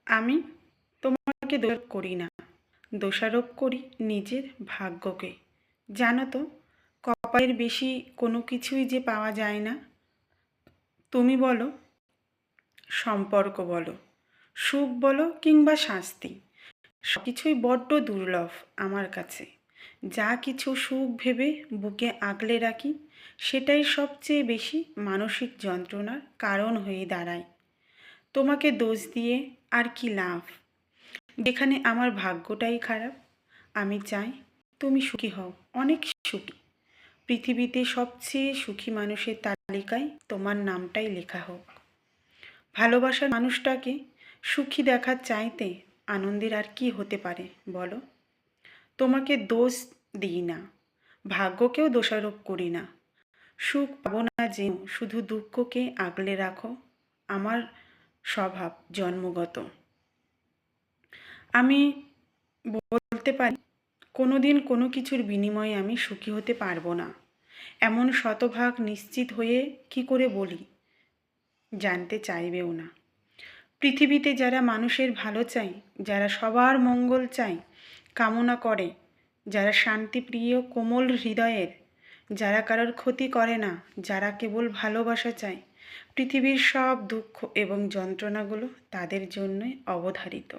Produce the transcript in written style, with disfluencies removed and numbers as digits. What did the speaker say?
আমি তোমাকে দোষারোপ করি না, দোষারোপ করি নিজের ভাগ্যকে। জানো তো, কপালের বেশি কোনো কিছুই যে পাওয়া যায় না। তুমি বলো, সম্পর্ক বলো, সুখ বলো কিংবা শাস্তি, সব কিছুই বড্ড দুর্লভ আমার কাছে। যা কিছু সুখ ভেবে বুকে আগলে রাখি, সেটাই সবচেয়ে বেশি মানসিক যন্ত্রণার কারণ হয়ে দাঁড়ায়। তোমাকে দোষ দিয়ে আর কি লাভ, যেখানে আমার ভাগ্যটাই খারাপ। আমি চাই তুমি সুখী হও, অনেক সুখী। পৃথিবীতে সবচেয়ে সুখী মানুষের তালিকায় তোমার নামটাই লেখা হোক। ভালোবাসার মানুষটাকে সুখী দেখার চাইতে আনন্দের আর কি হতে পারে বলো? তোমাকে দোষ দিই না, ভাগ্যকেও দোষারোপ করি না। সুখ পাবো না যেও, শুধু দুঃখকে আগলে রাখো। আমার স্বভাব জন্মগত। আমি বলতে পারি, কোনো দিন কোনো কিছুর বিনিময়ে আমি সুখী হতে পারবো না, এমন শতভাগ নিশ্চিত হয়ে কি করে বলি? জানতে চাইবেও না। পৃথিবীতে যারা মানুষের ভালো চায়, যারা সবার মঙ্গল চায়, কামনা করে, যারা শান্তিপ্রিয় কোমল হৃদয়ের, যারা কারোর ক্ষতি করে না, যারা কেবল ভালোবাসা চায়, পৃথিবীর সব দুঃখ এবং যন্ত্রণাগুলো তাদের জন্যই অবধারিত।